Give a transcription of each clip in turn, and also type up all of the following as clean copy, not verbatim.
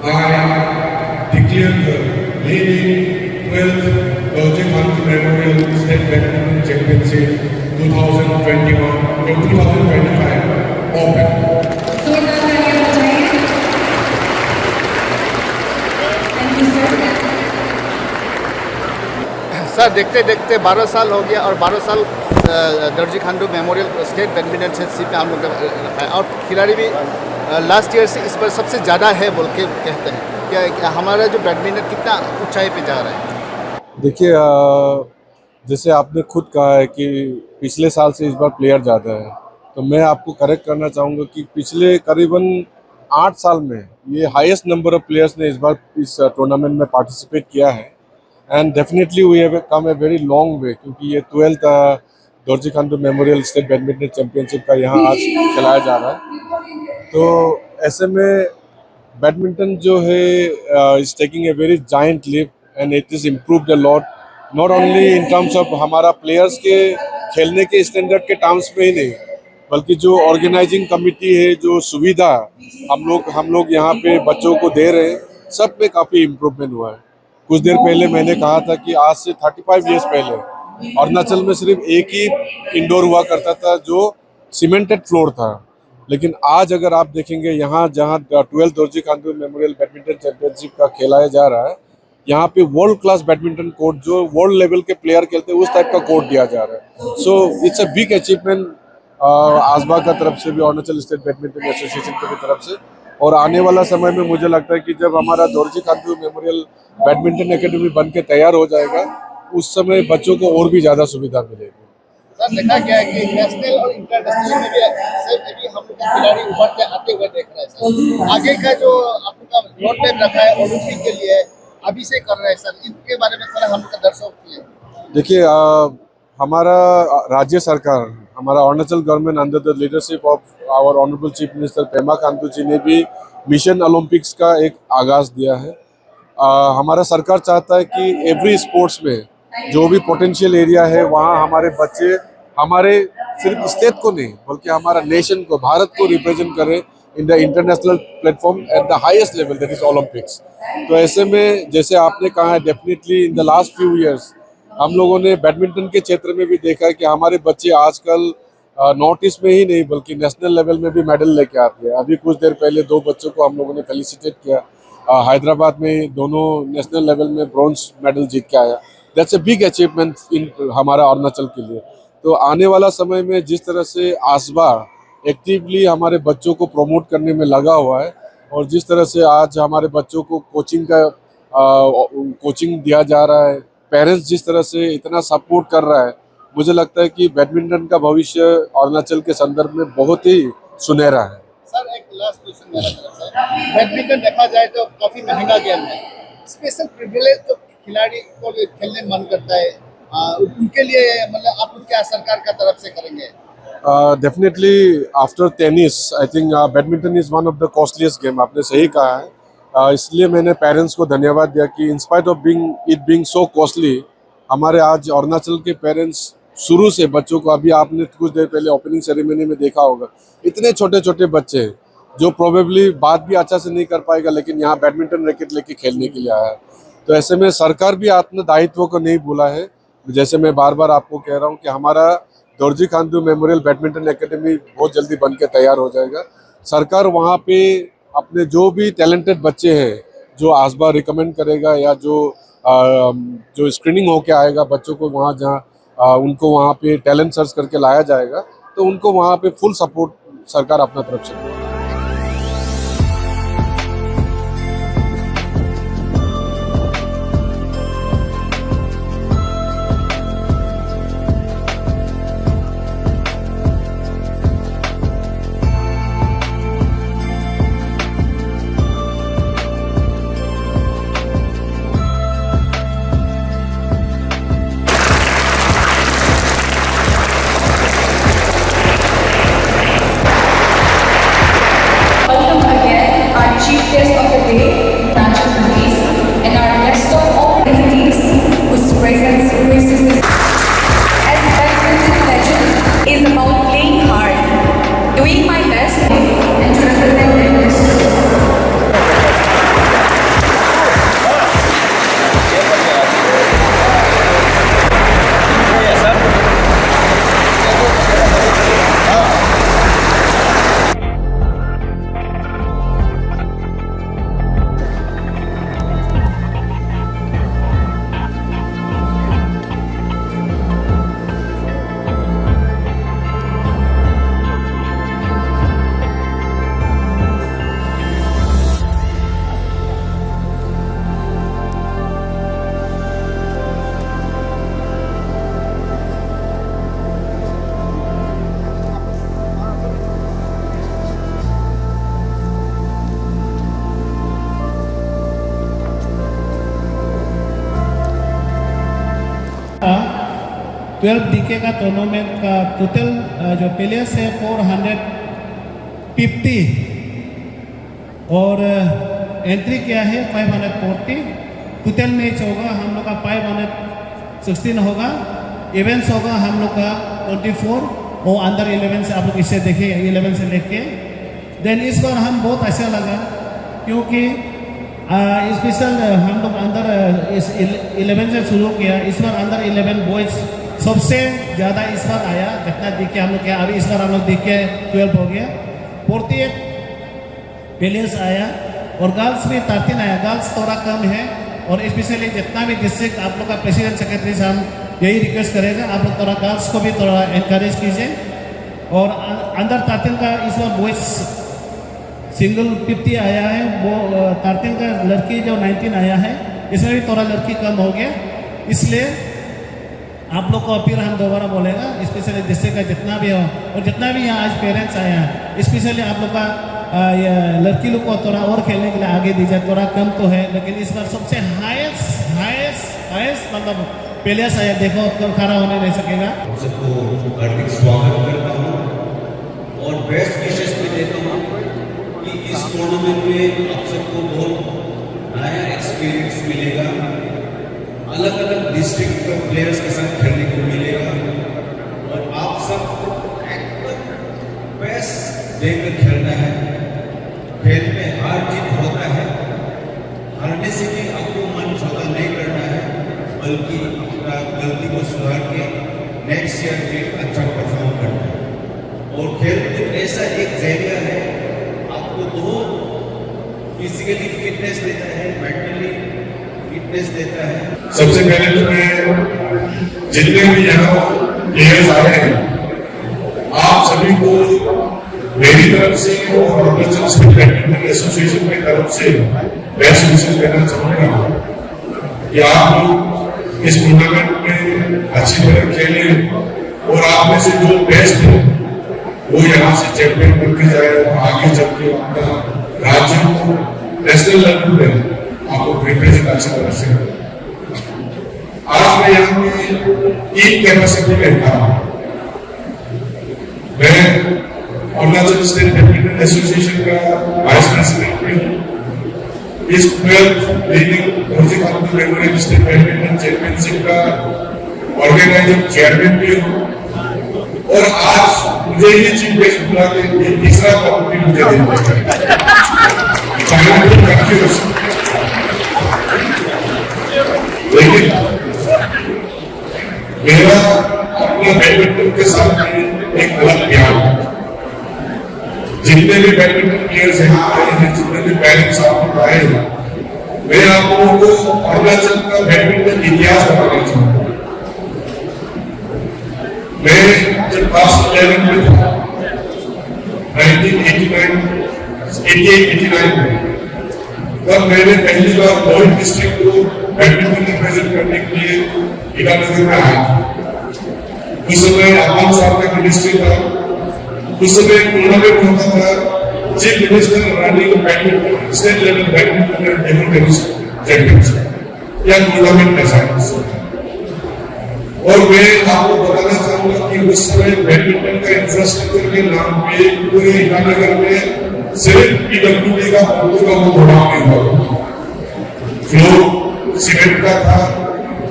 I declare the leading 12th Lojik Hantu Memorial State Badminton Championship 2021-2025 open. Sir देखते देखते 12 साल हो गया और 12 साल दर्जी Khandu memorial state badminton championship में हम लोग रखा है और खिलाड़ी भी लास्ट ईयर से इस बार सबसे ज़्यादा है बोल के कहते हैं। क्या हमारा जो बैडमिंटन कितना ऊंचाई पे जा रहा है? देखिए, जैसे आपने खुद कहा है कि पिछले साल से इस बार प्लेयर ज़्यादा है, तो मैं आपको करेक्ट करना चाहूँगा कि पिछले करीबन 8 साल में ये हाईएस्ट नंबर ऑफ प्लेयर्स ने इस बार इस टूर्नामेंट में पार्टिसिपेट किया है। And definitely we have come a very long way, क्योंकि ये 12th Dorji Khandu memorial state badminton championship का यहाँ आज खिलाया जा रहा है। तो ऐसे में बैडमिंटन जो है is taking a very giant leap and it is improved a lot, not only in terms of हमारा प्लेयर्स के खेलने के स्टैंडर्ड के टर्म्स में ही नहीं, बल्कि जो ऑर्गेनाइजिंग कमिटी है, जो सुविधा हम लोग यहाँ पे बच्चों को दे रहे हैं, सब पे काफ़ी इम्प्रूवमेंट हुआ है। कुछ देर पहले मैंने कहा था कि आज से 35 ईयर्स पहले अरुणाचल में सिर्फ एक ही इंडोर हुआ करता था जो सीमेंटेड फ्लोर था, लेकिन आज अगर आप देखेंगे यहाँ जहाँ 12th Dorji Khandu memorial badminton championship का खेलाया जा रहा है, यहाँ पे वर्ल्ड क्लास बैडमिंटन कोर्ट जो वर्ल्ड लेवल के प्लेयर खेलते हैं उस टाइप का कोर्ट दिया जा रहा है। So it's a big achievement आसबा का तरफ से भी, अरुणाचल स्टेट बैडमिंटन एसोसिएशन की तरफ से। और आने वाला समय में मुझे लगता है कि जब हमारा Dorji Khandu memorial badminton academy बन के तैयार हो जाएगा, उस समय बच्चों को और भी ज़्यादा सुविधा मिलेगी। सर देखा गया है कि नेशनल और इंटरनेशनल में भी हम लोग खिलाड़ी उभर के आते हुए देख रहे हैं सर। आगे का जो आपका रोड मैप रखा है ओलंपिक के लिए अभी से कर रहे हैं सर, इनके बारे में थोड़ा हम लोग का दर्शक किए। देखिए, हमारा राज्य सरकार, हमारा Arunachal government under the leadership of our honourable chief minister Pema Khandu ji ने भी मिशन ओलंपिक्स का एक आगाज दिया है। हमारा सरकार चाहता है कि एवरी स्पोर्ट्स में जो भी पोटेंशियल एरिया है वहाँ हमारे बच्चे हमारे सिर्फ स्टेट को नहीं बल्कि हमारा नेशन को, भारत को रिप्रेजेंट करें in the international platform at the highest level, that is Olympics. तो ऐसे में जैसे आपने कहा है, definitely in the last few years हम लोगों ने बैडमिंटन के क्षेत्र में भी देखा है कि हमारे बच्चे आजकल नॉर्थ ईस्ट में ही नहीं बल्कि नेशनल लेवल में भी मेडल लेके आते हैं। अभी कुछ देर पहले 2 बच्चों को हम लोगों ने फेलिसिटेट किया, हैदराबाद में दोनों नेशनल लेवल में ब्रॉन्ज मेडल जीत के आया। That's a big achievement in हमारा अरुणाचल के लिए। तो आने वाला समय में जिस तरह से आसबा एक्टिवली हमारे बच्चों को प्रमोट करने में लगा हुआ है और जिस तरह से आज हमारे बच्चों को कोचिंग दिया जा रहा है, पेरेंट्स जिस तरह से इतना सपोर्ट कर रहा है, मुझे लगता है कि बैडमिंटन का भविष्य अरुणाचल के संदर्भ में बहुत ही सुनहरा है। सर एक लास्ट क्वेश्चन मेरा तरफ से, बैडमिंटन देखा जाए तो काफी महंगा गेम है, स्पेशल प्रिविलेज तो खिलाड़ी को खेलने मन करता है, उनके लिए मतलब आप क्या सरकार का तरफ से करेंगे? Definitely after tennis I think badminton is one of the costliest game, आपने सही कहा है। इसलिए मैंने पेरेंट्स को धन्यवाद दिया कि in spite of being so costly, हमारे आज अरुणाचल के पेरेंट्स शुरू से बच्चों को, अभी आपने कुछ देर पहले ओपनिंग सेरेमनी में देखा होगा, इतने छोटे छोटे बच्चे जो प्रोबेबली बात भी अच्छा से नहीं कर पाएगा लेकिन यहाँ बैडमिंटन रैकेट लेके खेलने के लिए आया है। तो ऐसे में सरकार भी अपने दायित्व को नहीं भूला है। जैसे मैं बार बार आपको कह रहा हूँ कि हमारा Dorji Khandu memorial badminton academy बहुत जल्दी बन के तैयार हो जाएगा। सरकार वहाँ पे अपने जो भी टैलेंटेड बच्चे हैं जो आसबा रिकमेंड करेगा या जो स्क्रीनिंग होके आएगा बच्चों को, वहाँ जहाँ उनको वहाँ पे टैलेंट सर्च करके लाया जाएगा, तो उनको वहाँ पे फुल सपोर्ट सरकार अपना तरफ से देगा। 12 DK का टूर्नामेंट का टोटल जो प्लेयर्स है 450 और एंट्री किया है 540। टोटल मैच होगा हम लोग का 516 होगा। इवेंट्स होगा हम लोग का 24 और अंडर 11 से आप लोग इसे देखिए 11 से लेके। देन इस बार हम बहुत अच्छा लगा क्योंकि स्पेशल हम लोग अंदर इस 11 से शुरू किया। इस बार अंदर 11 बॉयज सबसे ज़्यादा इस बार आया जितना दिख के हम लोग किया। अभी इस बार हम लोग दिख के 12 हो गया। 48 प्लेयर्स आया और गर्ल्स भी 13 आया। गर्ल्स थोड़ा कम है और स्पेशली जितना भी डिस्ट्रिक्ट आप लोग का प्रेसिडेंट सेक्रेटरी से हम यही रिक्वेस्ट करेगा आप लोग थोड़ा गर्ल्स को भी थोड़ा एनकरेज कीजिए। और अंदर 13 का इस बार बॉयज सिंगल 50 आया है। वो 13 का लड़की जो 19 आया है इसमें भी थोड़ा लड़की कम हो गया। इसलिए आप लोग को फिर हम दोबारा बोलेगा स्पेशली डिस्ट्रिक्ट का जितना भी हो और जितना भी यहाँ आज पेरेंट्स आया है स्पेशली आप लोग का लड़की लोग को थोड़ा और खेलने के लिए आगे दीजिए। थोड़ा कम तो है लेकिन इस बार सबसे हाईएस्ट मतलब प्लेयर्स आया। देखो तो खड़ा होने नहीं सकेगा। सबको हार्दिक स्वागत करता हूँ और बेस्ट विशेष भी देता हूँ कि इस टूर्नामेंट में आप सबको बहुत नया एक्सपीरियंस मिलेगा। अलग अलग डिस्ट्रिक्ट के प्लेयर्स के साथ खेलने को मिलेगा और आप सबको एकदम बेस्ट देकर खेलना है। खेल में हार जीत होता है, हारने से भी आपको मन छोटा नहीं करना है बल्कि अपना गलती को सुधार के नेक्स्ट ईयर फिर अच्छा परफॉर्म करना है। और खेल कूद ऐसा एक जरिया है आपको बहुत फिजिकली फिटनेस देता है, मेंटली फिटनेस देता है। सबसे पहले तो मैं जितने भी यहाँ प्लेयर्स आए हैं आप सभी को मेरी तरफ से और अरुणाचल स्टेट बैडमिंटन एसोसिएशन की तरफ से बेस्ट विशेष देना चाहूंगा कि आप लोग इस टूर्नामेंट में अच्छी तरह खेलें और आप में से जो बेस्ट है वो यहाँ से चैंपियन बन के जाए और आगे चल के अपना राज्य को नेशनल लेवल पे आपको रिप्रेजेंट अच्छी तरह से करें। आज मैं यहाँ पे टीम कैपेसिटी लेता हूँ। मैं अरुणाचल स्टेट बैडमिंटन एसोसिएशन का वाइस प्रेसिडेंट भी हूँ। इस 12th leading Dorji Khandu memorial state badminton championship का ऑर्गेनाइजिंग चेयरमैन भी हूँ और आज मुझे ये चीफ गेस्ट बुला के ये तीसरा कॉम्पिटिशन मुझे देना है। लेकिन मेरा अपना बैडमिंटन के साथ एक अलग प्यार है। जितने भी बैडमिंटन प्लेयर्स यहाँ आए हैं, जितने भी पेरेंट्स आप लोग आए हैं, मैं आप लोगों को अरुणाचल का बैडमिंटन इतिहास बताना चाहूंगा। मैं जब क्लास 11 में था 1989 में तब मैंने पहली बार बॉल डिस्ट्रिक्ट को बैडमिंटन रिप्रेजेंट करने के लिए ईटानगर में आया था। उस समय आवाम साहब का मिनिस्ट्री था। उस समय टूर्नामेंट होता था chief minister running badminton state level badminton and table tennis championship या टूर्नामेंट ऐसा है। और मैं आपको बताना चाहूंगा कि उस समय बैडमिंटन का इंफ्रास्ट्रक्चर के नाम पे पूरे ईटानगर में सिर्फ पीडब्ल्यूडी का वो गोडाउन नहीं था। फ्लोर सीमेंट का था।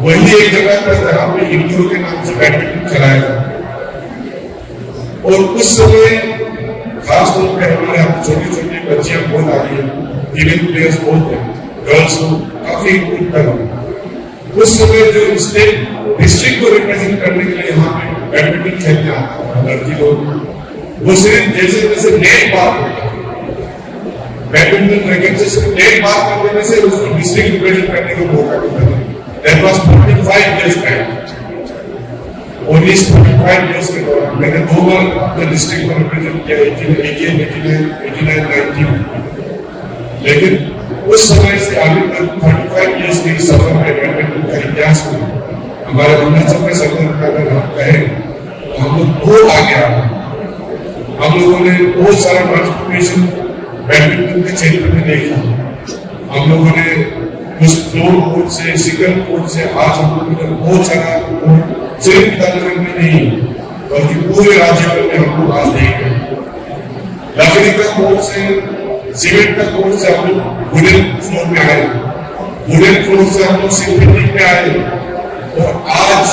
वही एक जगह था जहां पे इंडोर के नाम से बैडमिंटन चलाया था। और उस समय खास तौर पे हमारे यहाँ छोटी छोटी बच्चियां बहुत आ रही है, फीमेल प्लेयर्स बहुत है, गर्ल्स काफी उत्तर। उस समय जो स्टेट डिस्ट्रिक्ट को रिप्रेजेंट करने के लिए यहाँ पे बैडमिंटन खेलने आता था लड़की लोग, वो सिर्फ जैसे जैसे नेट पार बैडमिंटन रैकेट से सिर्फ नेट पार कर देने से उसको डिस्ट्रिक्ट रिप्रेजेंट करने का मौका मिलता था। That was 45 years back. और इस 45 years के दौरान मैंने 2 बार अपने डिस्ट्रिक्ट को रिप्रेजेंट किया 89 90 में। लेकिन उस समय से आगे तक 35 years के सफर में बैडमिंटन का इतिहास में हमारे अरुणाचल के सफर का अगर हम कहें तो हम लोग बहुत आगे आ गए। हम लोगों ने बहुत सारा ट्रांसफॉर्मेशन बैडमिंटन के क्षेत्र में देखा। हम लोगों ने उस फ्लोर कोर्ट से सिंगल कोर्ट से आज हम लोगों ने बहुत सारा सिर्फ ईटानगर में नहीं बल्कि पूरे राज्य भर में हम लोग आज देखेंगे। लकड़ी का कोर्ट से, सीमेंट का कोर्ट से हम लोग वुडन फ्लोर पे आए, वुडन फ्लोर से हम लोग सिंथेटिक पे आए, और आज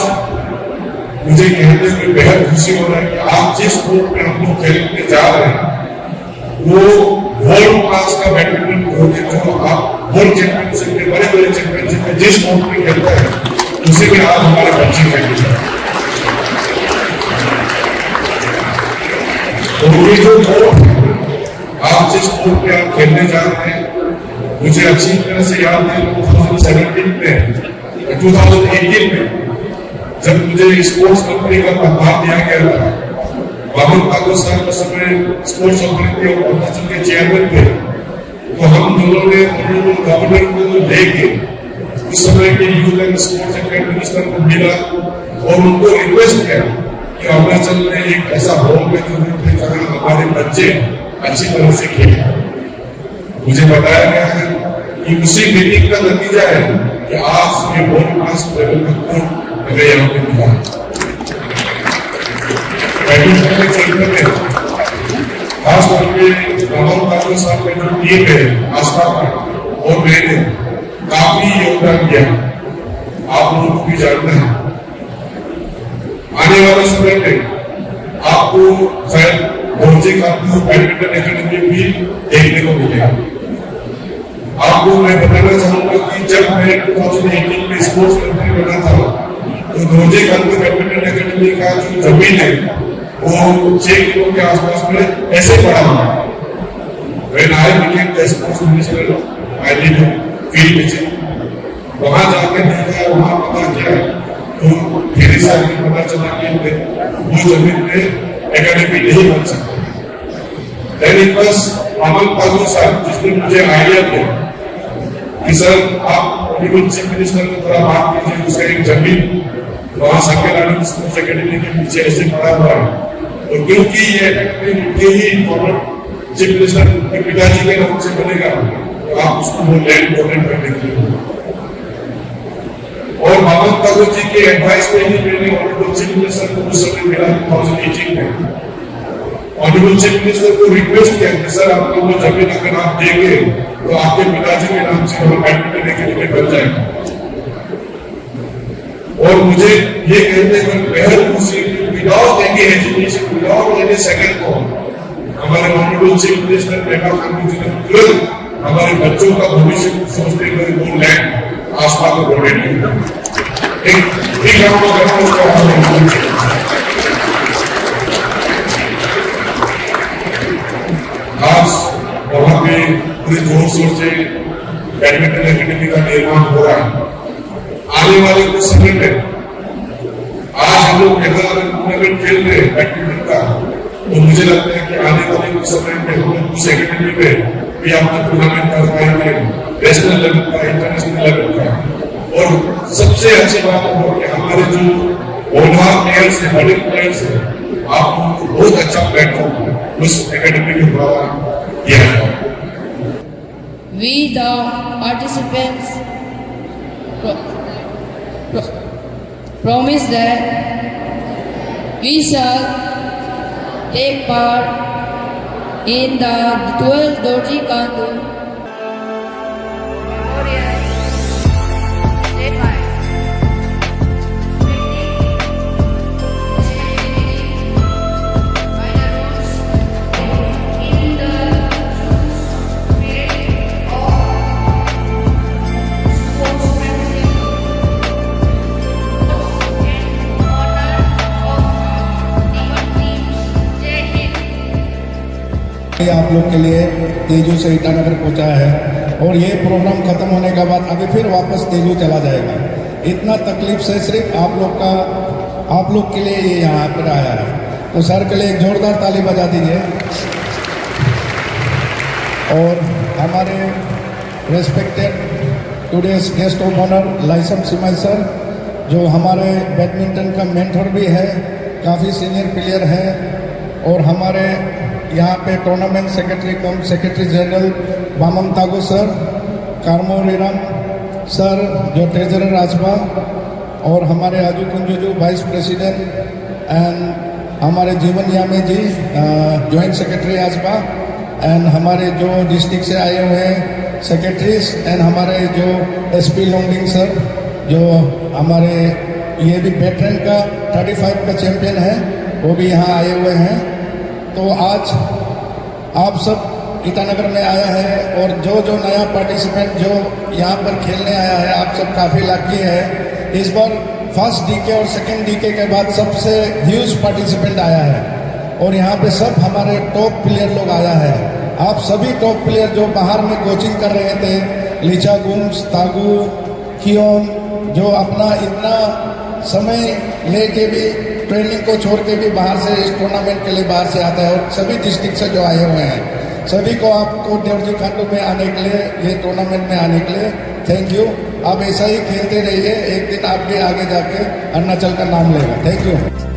मुझे कहते हुए बेहद खुशी हो रहा है कि आज जिस कोर्ट में हम लोग खेलने जा रहे हैं वो वर्ल्ड क्लास का बैडमिंटन कोर्ट है। जो आप वर्ल्ड चैंपियनशिप में, बड़े बड़े चैंपियनशिप में जिस कोर्ट में खेलता है उसी में आज हमारे बच्चे खेलते हैं। तो ये जो कोर्ट आप जिस कोर्ट में आप खेलने जा रहे हैं, मुझे अच्छी तरह से याद है 2017 में, 2018 में जब मुझे स्पोर्ट्स कंपनी का प्रभाव दिया गया था, बाबू ठाकुर साहब उस समय स्पोर्ट्स अथॉरिटी ऑफ अरुणाचल के चेयरमैन थे, तो हम दोनों ने ऑनरेबल गवर्नर को लेके उस समय के youth and sports and minister को मिला और उनको रिक्वेस्ट किया कि अरुणाचल में एक ऐसा हॉल में जरूरत है जहां हमारे बच्चे अच्छी तरह से खेलें। मुझे बताया गया है कि उसी मीटिंग का नतीजा है कि आज ये वर्ल्ड क्लास लेवल का कोर्ट हमें यहाँ पे मिला। बैडमिंटन के क्षेत्र में खास तौर पे राहुल ठाकुर साहब का जो टीम है आस्था का और मैंने काफी योगदान दिया, आप लोगों को भी जानना है। आने वाले समय में आपको शायद बोर्जे का बैडमिंटन एकेडमी भी देखने को मिलेगा। आपको मैं बताना चाहूंगा कि जब मैं 2018 में स्पोर्ट्स मंत्री बना था तो रोजे गांधी बैडमिंटन एकेडमी का जो जमीन है वो 6 किलो के आसपास में ऐसे पड़ा हुआ है। When I became the sports minister, I did field visit. वहां जाकर देखा, वहां पता किया तो फिर इस आगे पता चला कि वो जमीन पे एकेडमी नहीं बन सकती। Then it was अमन ठाकुर साहब जिसने मुझे आइडिया दिया कि सर आप चीफ मिनिस्टर को थोड़ा बात कीजिए, उसका एक जमीन वहां संकेलानी स्पोर्ट्स एकेडमी के पीछे ऐसे पड़ा हुआ है, और क्योंकि ये एकेडमी उनके ही फॉर्मर चीफ मिनिस्टर के पिताजी के नाम से बनेगा तो आप उसको वो लैंड डोनेट करने के लिए। और बाबा ठाकुर जी के एडवाइस पे ही मैंने ऑनरेबल चीफ मिनिस्टर को उस समय मिला 2018 में, ऑनरेबल चीफ मिनिस्टर को रिक्वेस्ट किया कि सर आपको वो जमीन अगर आप देंगे तो आपके पिताजी के नाम से वो बैडमिंटन एकेडमी बन जाएगा। और मुझे ये कहते हुए बेहद खुशी, without any hesitation, without any second thought, हमारे honourable chief minister Megha Gandhi ji ने तुरंत हमारे बच्चों का भविष्य सोचते हुए वो लैंड आसपा को डोनेट किया। एक गांव आज वहां पे पूरे जोर शोर से बैडमिंटन एकेडमी का निर्माण हो रहा है। आने वाले कुछ समय में आज हम लोग टूर्नामेंट खेल रहे हैं बैडमिंटन का, तो मुझे लगता है कि आने वाले कुछ समय में हम लोग उस एकेडमी में भी अपना टूर्नामेंट कर पाएंगे, नेशनल लेवल का, इंटरनेशनल लेवल का। और सबसे अच्छी बात है कि हमारे जो ओल्ड प्लेयर्स हैं, बड़े प्लेयर्स हैं, आप उनको बहुत अच्छा प्लेटफॉर्म उस एकेडमी के द्वारा दिया जाए। We the participants promise that we shall take part in the 12th Dorji Kandu Memorial Day by आप लोग के लिए तेजू से ईटानगर पहुंचा है, और ये प्रोग्राम खत्म होने के बाद अभी फिर वापस तेजू चला जाएगा। इतना तकलीफ से सिर्फ आप लोग के लिए ये यहाँ पर आया है, तो सर के लिए एक जोरदार ताली बजा दीजिए। और हमारे respected today's guest of honour लाइसेंस सिमाई सर, जो हमारे बैडमिंटन का मेंटर भी है, काफ़ी सीनियर प्लेयर है, और हमारे यहाँ पे टूर्नामेंट सेक्रेटरी कम सेक्रेटरी जनरल बामम तागो सर, कार्मोरीराम सर जो ट्रेजरर राजभा, और हमारे आजू कुंजू वाइस प्रेसिडेंट एंड हमारे जीवन यामे जी जॉइंट सेक्रेटरी आजपा एंड हमारे जो डिस्ट्रिक्ट से आए हुए हैं सेक्रेटरीज एंड हमारे जो एसपी लोंगडिंग सर जो हमारे ये भी वेटरन का 35 का चैंपियन है, वो भी यहाँ आए हुए हैं। तो आज आप सब ईटानगर में आया है और जो जो नया पार्टिसिपेंट जो यहाँ पर खेलने आया है, आप सब काफ़ी लकी है। इस बार फर्स्ट डीके और सेकंड डीके के बाद सबसे ह्यूज पार्टिसिपेंट आया है और यहाँ पे सब हमारे टॉप प्लेयर लोग आया है। आप सभी टॉप प्लेयर जो बाहर में कोचिंग कर रहे थे, लीचा गुम्स, तागू, कियोन, जो अपना इतना समय लेके भी ट्रेनिंग को छोड़ के भी बाहर से इस टूर्नामेंट के लिए बाहर से आता है और सभी डिस्ट्रिक्ट से जो आए हुए हैं, सभी को आपको दोरजी खांडू में आने के लिए, ये टूर्नामेंट में आने के लिए थैंक यू। आप ऐसा ही खेलते रहिए, एक दिन आप भी आगे जाके अरुणाचल का नाम लेगा। Thank you.